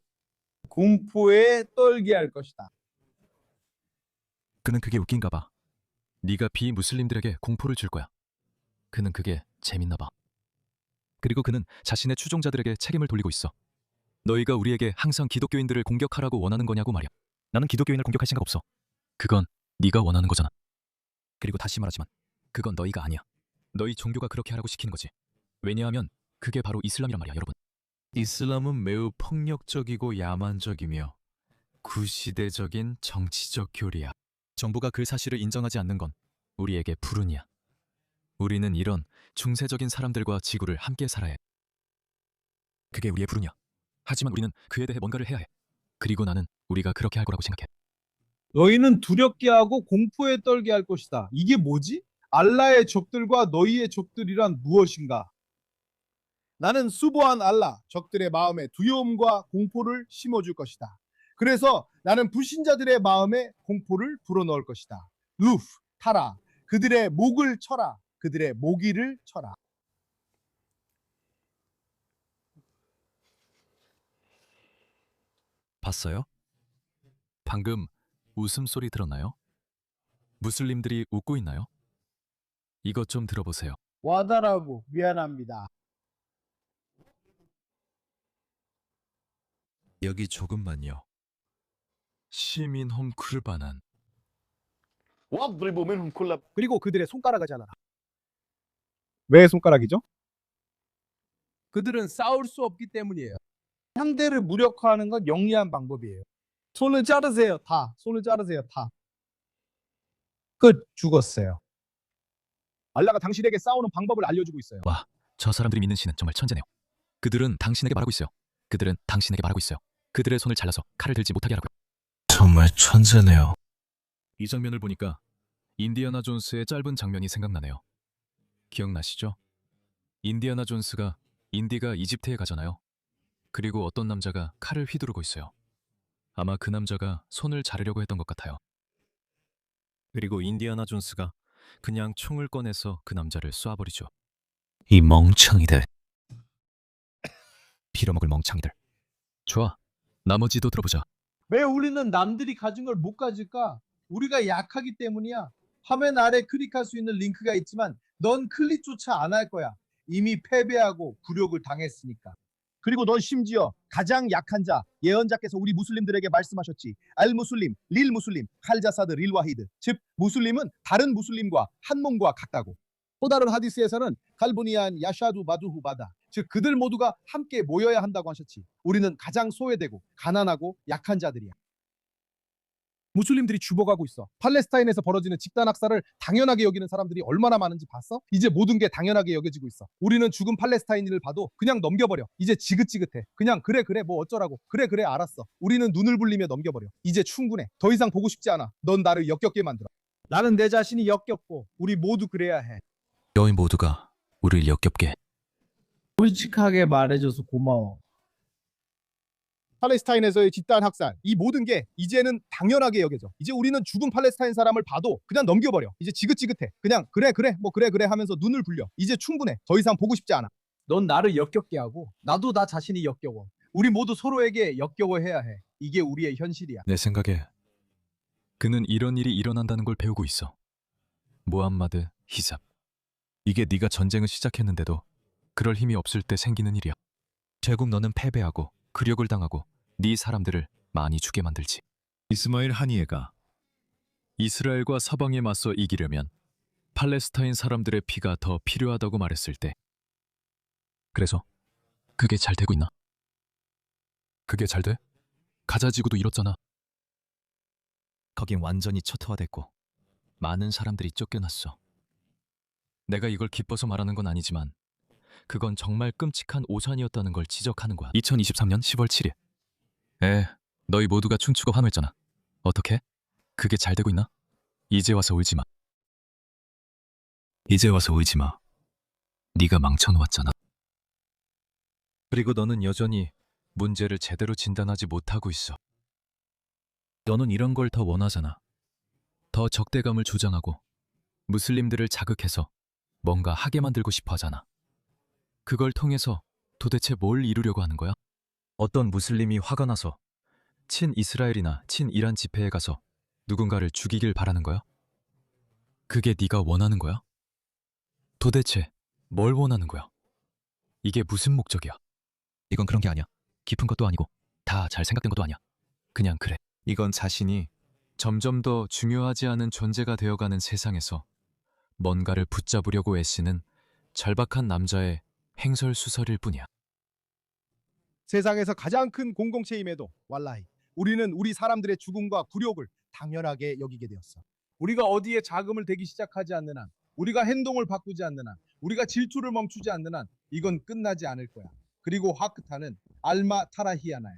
공포에 떨게 할 것이다. 그는 그게 웃긴가 봐. 네가 비무슬림들에게 공포를 줄 거야. 그는 그게 재밌나 봐. 그리고 그는 자신의 추종자들에게 책임을 돌리고 있어. 너희가 우리에게 항상 기독교인들을 공격하라고 원하는 거냐고 말이야. 나는 기독교인을 공격할 생각 없어. 그건 네가 원하는 거잖아. 그리고 다시 말하지만 그건 너희가 아니야. 너희 종교가 그렇게 하라고 시키는 거지. 왜냐하면 그게 바로 이슬람이란 말이야, 여러분. 이슬람은 매우 폭력적이고 야만적이며 구시대적인 정치적 교리야. 정부가 그 사실을 인정하지 않는 건 우리에게 불운이야. 우리는 이런 중세적인 사람들과 지구를 함께 살아야 해. 그게 우리의 불운이야. 하지만 우리는 그에 대해 뭔가를 해야 해. 그리고 나는 우리가 그렇게 할 거라고 생각해. 너희는 두렵게 하고 공포에 떨게 할 것이다. 이게 뭐지? 알라의 적들과 너희의 적들이란 무엇인가? 나는 수보한 알라, 적들의 마음에 두려움과 공포를 심어줄 것이다. 그래서 나는 불신자들의 마음에 공포를 불어넣을 것이다. 루프, 타라, 그들의 목을 쳐라. 그들의 모기를 쳐라. 봤어요? 방금 웃음소리 들었나요? 무슬림들이 웃고 있나요? 이것 좀 들어보세요. 와다라고 미안합니다. 여기 조금만요. 시민홈 쿠르바난. واضربوا منهم كل 그리고 그들의 손가락을 잘라라. 왜 손가락이죠? 그들은 싸울 수 없기 때문이에요. 상대를 무력화하는 건 영리한 방법이에요. 손을 자르세요. 다. 손을 자르세요. 다. 끝. 죽었어요. 알라가 당신에게 싸우는 방법을 알려주고 있어요. 와, 저 사람들이 믿는 신은 정말 천재네요. 그들은 당신에게 말하고 있어요. 그들은 당신에게 말하고 있어요. 그들의 손을 잘라서 칼을 들지 못하게 하라고요. 정말 천재네요. 이 장면을 보니까 인디아나 존스의 짧은 장면이 생각나네요. 기억나시죠? 인디아나 존스가 인디가 이집트에 가잖아요. 그리고 어떤 남자가 칼을 휘두르고 있어요. 아마 그 남자가 손을 자르려고 했던 것 같아요. 그리고 인디아나 존스가 그냥 총을 꺼내서 그 남자를 쏴버리죠. 이 멍청이들. 빌어먹을 멍청이들. 좋아. 나머지도 들어보자. 왜 우리는 남들이 가진 걸 못 가질까? 우리가 약하기 때문이야. 화면 아래 클릭할 수 있는 링크가 있지만 넌 클릭조차 안 할 거야. 이미 패배하고 굴욕을 당했으니까. 그리고 넌 심지어 가장 약한 자, 예언자께서 우리 무슬림들에게 말씀하셨지. 알 무슬림, 릴 무슬림, 칼자사드 릴 와히드. 즉 무슬림은 다른 무슬림과 한 몸과 같다고. 또 다른 하디스에서는 칼부니안 야샤두 바두후 바다. 즉 그들 모두가 함께 모여야 한다고 하셨지. 우리는 가장 소외되고 가난하고 약한 자들이야. 무슬림들이 죽어가고 있어. 팔레스타인에서 벌어지는 집단 학살을 당연하게 여기는 사람들이 얼마나 많은지 봤어? 이제 모든 게 당연하게 여겨지고 있어. 우리는 죽은 팔레스타인을 봐도 그냥 넘겨버려. 이제 지긋지긋해. 그냥 그래 뭐 어쩌라고. 그래 알았어. 우리는 눈을 불리며 넘겨버려. 이제 충분해. 더 이상 보고 싶지 않아. 넌 나를 역겹게 만들어. 나는 내 자신이 역겹고 우리 모두 그래야 해. 너희 모두가 우리를 역겹게. 솔직하게 말해줘서 고마워. 팔레스타인에서의 집단 학살, 이 모든 게 이제는 당연하게 여겨져. 이제 우리는 죽은 팔레스타인 사람을 봐도 그냥 넘겨버려. 이제 지긋지긋해. 그냥 그래 하면서 눈을 불려. 이제 충분해. 더 이상 보고 싶지 않아. 넌 나를 역겹게 하고 나도 나 자신이 역겨워. 우리 모두 서로에게 역겨워해야 해. 이게 우리의 현실이야. 내 생각에 그는 이런 일이 일어난다는 걸 배우고 있어. 무함마드 히잡. 이게 네가 전쟁을 시작했는데도 그럴 힘이 없을 때 생기는 일이야. 결국 너는 패배하고 굴욕을 당하고 네 사람들을 많이 죽게 만들지. 이스마일 하니에가 이스라엘과 서방에 맞서 이기려면 팔레스타인 사람들의 피가 더 필요하다고 말했을 때, 그래서 그게 잘 되고 있나? 그게 잘 돼? 가자지구도 이렇잖아. 거긴 완전히 초토화됐고 많은 사람들이 쫓겨났어. 내가 이걸 기뻐서 말하는 건 아니지만 그건 정말 끔찍한 오산이었다는 걸 지적하는 거야. 2023년 10월 7일. 너희 모두가 춤추고 환호했잖아. 어떻게? 그게 잘 되고 있나? 이제 와서 울지 마. 이제 와서 울지 마. 네가 망쳐놓았잖아. 그리고 너는 여전히 문제를 제대로 진단하지 못하고 있어. 너는 이런 걸 더 원하잖아. 더 적대감을 조장하고 무슬림들을 자극해서 뭔가 하게 만들고 싶어 하잖아. 그걸 통해서 도대체 뭘 이루려고 하는 거야? 어떤 무슬림이 화가 나서 친이스라엘이나 친이란 집회에 가서 누군가를 죽이길 바라는 거야? 그게 네가 원하는 거야? 도대체 뭘 원하는 거야? 이게 무슨 목적이야? 이건 그런 게 아니야. 깊은 것도 아니고 다 잘 생각된 것도 아니야. 그냥 그래. 이건 자신이 점점 더 중요하지 않은 존재가 되어가는 세상에서 뭔가를 붙잡으려고 애쓰는 절박한 남자의 행설수설일 뿐이야. 세상에서 가장 큰 공동체임에도 왈라히 우리는 우리 사람들의 죽음과 굴욕을 당연하게 여기게 되었어. 우리가 어디에 자금을 대기 시작하지 않는 한, 우리가 행동을 바꾸지 않는 한, 우리가 질투를 멈추지 않는 한 이건 끝나지 않을 거야. 그리고 하크타는 알마 타라히아나야.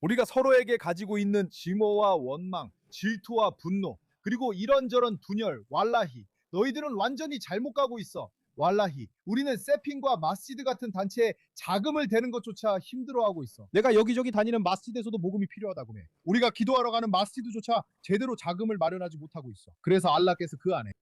우리가 서로에게 가지고 있는 증오와 원망, 질투와 분노, 그리고 이런저런 분열, 왈라히 너희들은 완전히 잘못 가고 있어. 왈라히 우리는 세핀과 마스지드 같은 단체에 자금을 대는 것조차 힘들어하고 있어. 내가 여기저기 다니는 마스지드에서도 모금이 필요하다고 해. 우리가 기도하러 가는 마스지드조차 제대로 자금을 마련하지 못하고 있어. 그래서 알라께서 그 안에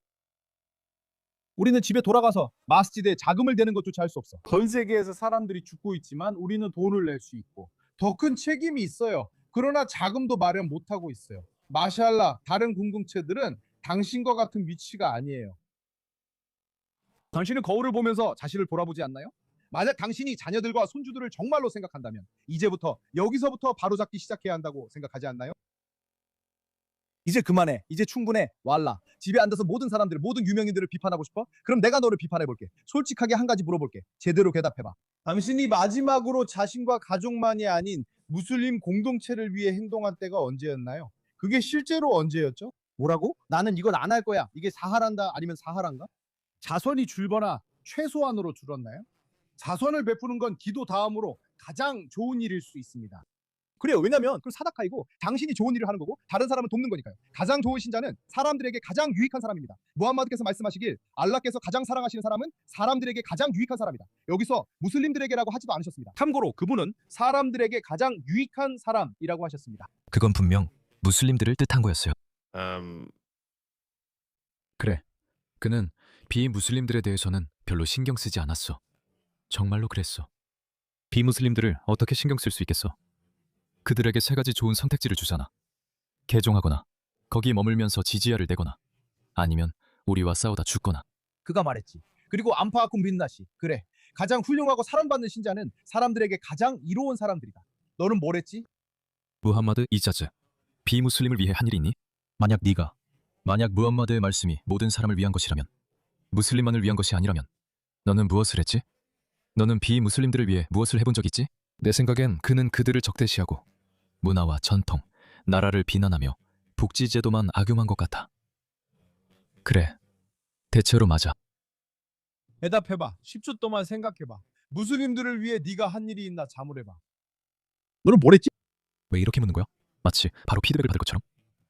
우리는 집에 돌아가서 마스지드에 자금을 대는 것조차 할 수 없어. 전 세계에서 사람들이 죽고 있지만 우리는 돈을 낼 수 있고 더 큰 책임이 있어요. 그러나 자금도 마련 못하고 있어요. 마샬라 다른 공동체들은 당신과 같은 위치가 아니에요. 당신은 거울을 보면서 자신을 돌아보지 않나요? 만약 당신이 자녀들과 손주들을 정말로 생각한다면 이제부터 여기서부터 바로잡기 시작해야 한다고 생각하지 않나요? 이제 그만해. 이제 충분해. 왈라. 집에 앉아서 모든 사람들, 모든 유명인들을 비판하고 싶어? 그럼 내가 너를 비판해볼게. 솔직하게 한 가지 물어볼게. 제대로 대답해봐. 당신이 마지막으로 자신과 가족만이 아닌 무슬림 공동체를 위해 행동한 때가 언제였나요? 그게 실제로 언제였죠? 뭐라고? 나는 이건 안 할 거야. 이게 사하란다 아니면 사하란가? 자선이 줄거나 최소한으로 줄었나요? 자선을 베푸는 건 기도 다음으로 가장 좋은 일일 수 있습니다. 그래요. 왜냐면 그건 사다카이고 당신이 좋은 일을 하는 거고 다른 사람을 돕는 거니까요. 가장 좋은 신자는 사람들에게 가장 유익한 사람입니다. 무함마드께서 말씀하시길 알라께서 가장 사랑하시는 사람은 사람들에게 가장 유익한 사람이다. 여기서 무슬림들에게라고 하지도 않으셨습니다. 참고로 그분은 사람들에게 가장 유익한 사람이라고 하셨습니다. 그건 분명 무슬림들을 뜻한 거였어요. 그래. 그는 비무슬림들에 대해서는 별로 신경 쓰지 않았어. 정말로 그랬어. 비무슬림들을 어떻게 신경 쓸 수 있겠어? 그들에게 세 가지 좋은 선택지를 주잖아. 개종하거나 거기 머물면서 지지야를 내거나 아니면 우리와 싸우다 죽거나. 그가 말했지. 그리고 안파아쿰 빈나시. 그래. 가장 훌륭하고 사랑받는 신자는 사람들에게 가장 이로운 사람들이다. 너는 뭘 했지? 무함마드 이자즈, 비무슬림을 위해 한 일이 있니? 만약 무함마드의 말씀이 모든 사람을 위한 것이라면, 무슬림만을 위한 것이 아니라면 너는 무엇을 했지? 너는 비무슬림들을 위해 무엇을 해본 적 있지? 내 생각엔 그는 그들을 적대시하고 문화와 전통, 나라를 비난하며 복지제도만 악용한 것 같아. 그래, 대체로 맞아. 대답해봐. 10초 동안 생각해봐. 무슬림들을 위해 네가 한 일이 있나 자물해봐. 너는 뭘 했지? 왜 이렇게 묻는 거야? 마치 바로 피드백을 받을 것처럼.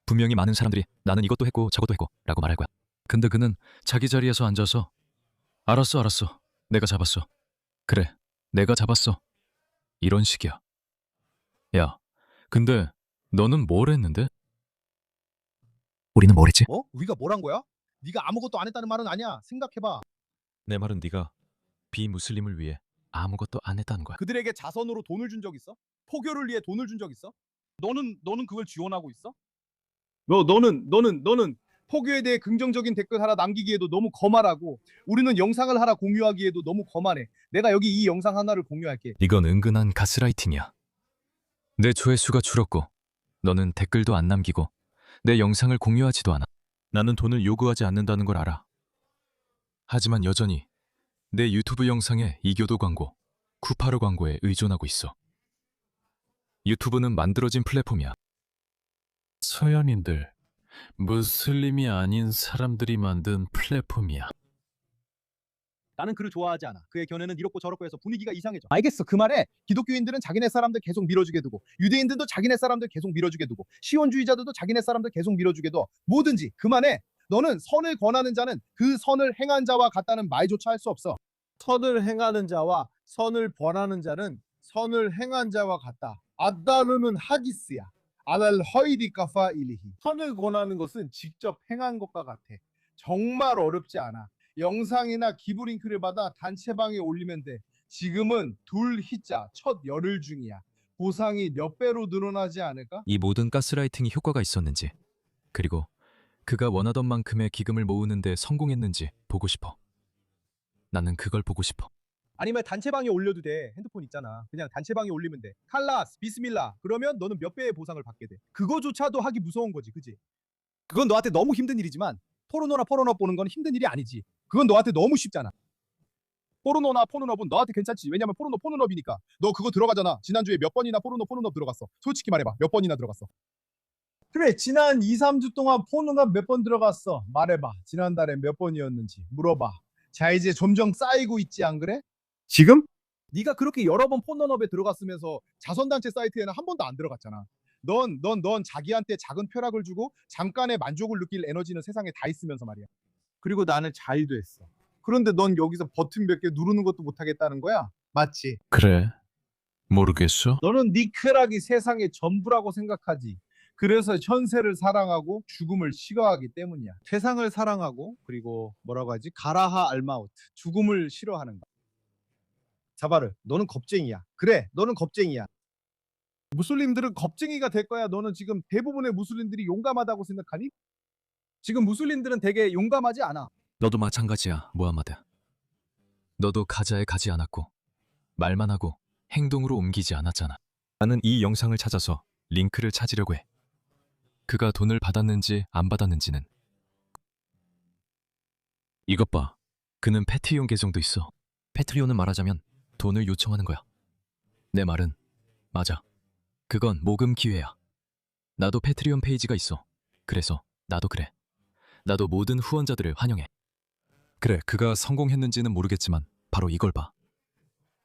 분명히 많은 사람들이 나는 이것도 했고 저것도 했고 라고 말할 거야. 근데 그는 자기 자리에서 앉아서 알았어. 내가 잡았어. 그래, 내가 잡았어. 이런 식이야. 야, 근데 너는 뭘 했는데? 우리는 뭘 했지? 어? 우리가 뭘 한 거야? 네가 아무것도 안 했다는 말은 아니야. 생각해봐. 내 말은 네가 비무슬림을 위해 아무것도 안 했다는 거야. 그들에게 자선으로 돈을 준 적 있어? 포교를 위해 돈을 준 적 있어? 너는 그걸 지원하고 있어? 너는 포교에 대해 긍정적인 댓글 하나 남기기에도 너무 거만하고 우리는 영상을 하나 공유하기에도 너무 거만해. 내가 여기 이 영상 하나를 공유할게. 이건 은근한 가스라이팅이야. 내 조회수가 줄었고 너는 댓글도 안 남기고 내 영상을 공유하지도 않아. 나는 돈을 요구하지 않는다는 걸 알아. 하지만 여전히 내 유튜브 영상에 이교도 광고, 쿠파로 광고에 의존하고 있어. 유튜브는 만들어진 플랫폼이야. 서양인들, 무슬림이 아닌 사람들이 만든 플랫폼이야. 나는 그를 좋아하지 않아. 그의 견해는 이렇고 저렇고 해서 분위기가 이상해져. 알겠어. 그 말에 기독교인들은 자기네 사람들 계속 밀어주게 두고 유대인들도 자기네 사람들 계속 밀어주게 두고 시온주의자들도 자기네 사람들 계속 밀어주게 둬. 뭐든지 그만해. 너는 선을 권하는 자는 그 선을 행한 자와 같다는 말조차 할 수 없어. 선을 행하는 자와 선을 권하는 자는 선을 행한 자와 같다. 아다르는 하기스야. 아날 허이디카파 일리히. 선을 권하는 것은 직접 행한 것과 같아. 정말 어렵지 않아. 영상이나 기부 링크를 받아 단체방에 올리면 돼. 지금은 둘 히자 첫 열흘 중이야. 보상이 몇 배로 늘어나지 않을까? 이 모든 가스라이팅이 효과가 있었는지, 그리고 그가 원하던 만큼의 기금을 모으는데 성공했는지 보고 싶어. 나는 그걸 보고 싶어. 아니면 단체방에 올려도 돼. 핸드폰 있잖아. 그냥 단체방에 올리면 돼. 칼라스, 비스밀라. 그러면 너는 몇 배의 보상을 받게 돼. 그거조차도 하기 무서운 거지. 그지? 그건 너한테 너무 힘든 일이지만 포르노나 포르노 보는 건 힘든 일이 아니지. 그건 너한테 너무 쉽잖아. 포르노나 포르노는 너한테 괜찮지. 왜냐면 포르노비니까. 너 그거 들어가잖아. 지난주에 몇 번이나 포르노 들어갔어. 솔직히 말해봐. 몇 번이나 들어갔어. 그래, 지난 2, 3주 동안 포르노가 몇 번 들어갔어. 말해봐. 지난달에 몇 번이었는지 물어봐. 자, 이제 점점 쌓이고 있지, 안 그래? 지금? 네가 그렇게 여러 번 포르노에 들어갔으면서 자선단체 사이트에는 한 번도 안 들어갔잖아. 넌 자기한테 작은 쾌락을 주고 잠깐의 만족을 느낄 에너지는 세상에 다 있으면서 말이야. 그리고 나는 자일도 했어. 그런데 넌 여기서 버튼 몇 개 누르는 것도 못하겠다는 거야? 맞지? 그래, 모르겠어. 너는 네 쾌락이 세상의 전부라고 생각하지. 그래서 현세를 사랑하고 죽음을 싫어하기 때문이야. 세상을 사랑하고 그리고 뭐라고 하지? 가라하 알마우트. 죽음을 싫어하는 거. 자바르, 너는 겁쟁이야. 그래, 너는 겁쟁이야. 무슬림들은 겁쟁이가 될 거야. 너는 지금 대부분의 무슬림들이 용감하다고 생각하니? 지금 무슬림들은 되게 용감하지 않아. 너도 마찬가지야, 무함마드. 너도 가자에 가지 않았고 말만 하고 행동으로 옮기지 않았잖아. 나는 이 영상을 찾아서 링크를 찾으려고 해. 그가 돈을 받았는지 안 받았는지는. 이것 봐. 그는 패트리온 계정도 있어. 패트리온은 말하자면 돈을 요청하는 거야. 내 말은 맞아. 그건 모금 기회야. 나도 패트리온 페이지가 있어. 그래서 나도 그래. 나도 모든 후원자들을 환영해. 그래, 그가 성공했는지는 모르겠지만 바로 이걸 봐.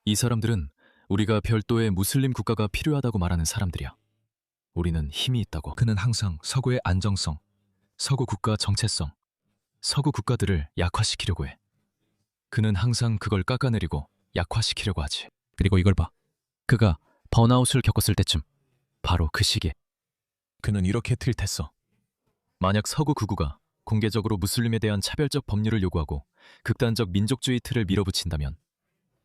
이 사람들은 우리가 별도의 무슬림 국가가 필요하다고 말하는 사람들이야. 우리는 힘이 있다고. 그는 항상 서구의 안정성, 서구 국가 정체성, 서구 국가들을 약화시키려고 해. 그는 항상 그걸 깎아내리고 약화시키려고 하지. 그리고 이걸 봐. 그가 번아웃을 겪었을 때쯤, 바로 그 시기에 그는 이렇게 트윗했어. 만약 서구 극우가 공개적으로 무슬림에 대한 차별적 법률을 요구하고 극단적 민족주의 틀을 밀어붙인다면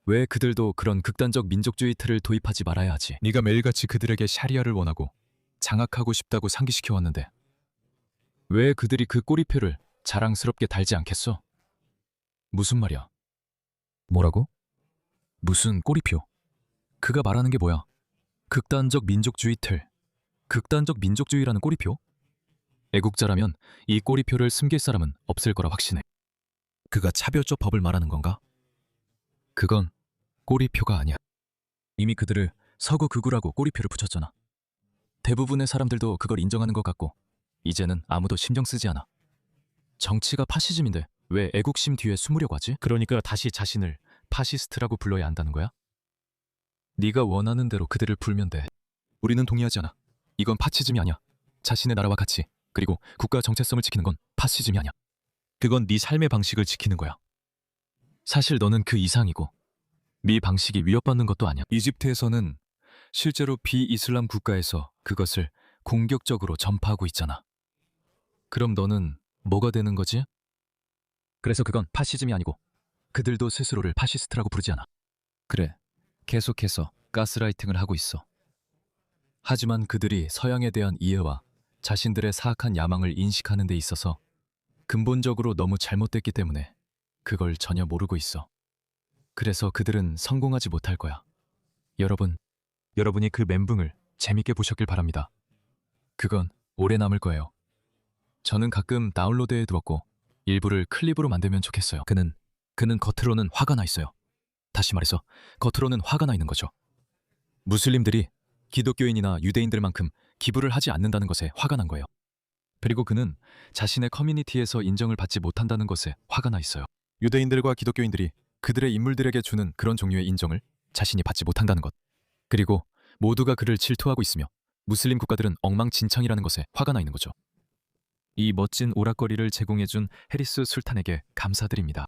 왜 그들도 그런 극단적 민족주의 틀을 도입하지 말아야 하지? 네가 매일같이 그들에게 샤리아를 원하고 장악하고 싶다고 상기시켜왔는데 왜 그들이 그 꼬리표를 자랑스럽게 달지 않겠어? 무슨 말이야? 뭐라고? 무슨 꼬리표? 그가 말하는 게 뭐야? 극단적 민족주의 틀. 극단적 민족주의라는 꼬리표? 애국자라면 이 꼬리표를 숨길 사람은 없을 거라 확신해. 그가 차별적 법을 말하는 건가? 그건 꼬리표가 아니야. 이미 그들을 서구 극우라고 꼬리표를 붙였잖아. 대부분의 사람들도 그걸 인정하는 것 같고 이제는 아무도 신경 쓰지 않아. 정치가 파시즘인데 왜 애국심 뒤에 숨으려고 하지? 그러니까 다시 자신을 파시스트라고 불러야 한다는 거야? 네가 원하는 대로 그들을 불면 돼. 우리는 동의하지 않아. 이건 파시즘이 아니야. 자신의 나라와 가치 그리고 국가 정체성을 지키는 건 파시즘이 아니야. 그건 네 삶의 방식을 지키는 거야. 사실 너는 그 이상이고 네 방식이 위협받는 것도 아니야. 이집트에서는 실제로 비이슬람 국가에서 그것을 공격적으로 전파하고 있잖아. 그럼 너는 뭐가 되는 거지? 그래서 그건 파시즘이 아니고 그들도 스스로를 파시스트라고 부르지 않아. 그래, 계속해서 가스라이팅을 하고 있어. 하지만 그들이 서양에 대한 이해와 자신들의 사악한 야망을 인식하는 데 있어서 근본적으로 너무 잘못됐기 때문에 그걸 전혀 모르고 있어. 그래서 그들은 성공하지 못할 거야. 여러분이 그 멘붕을 재밌게 보셨길 바랍니다. 그건 오래 남을 거예요. 저는 가끔 다운로드해 두었고 일부를 클립으로 만들면 좋겠어요. 그는 겉으로는 화가 나 있어요. 다시 말해서 겉으로는 화가 나 있는 거죠. 무슬림들이 기독교인이나 유대인들만큼 기부를 하지 않는다는 것에 화가 난 거예요. 그리고 그는 자신의 커뮤니티에서 인정을 받지 못한다는 것에 화가 나 있어요. 유대인들과 기독교인들이 그들의 인물들에게 주는 그런 종류의 인정을 자신이 받지 못한다는 것. 그리고 모두가 그를 질투하고 있으며 무슬림 국가들은 엉망진창이라는 것에 화가 나 있는 거죠. 이 멋진 오락거리를 제공해준 해리스 술탄에게 감사드립니다.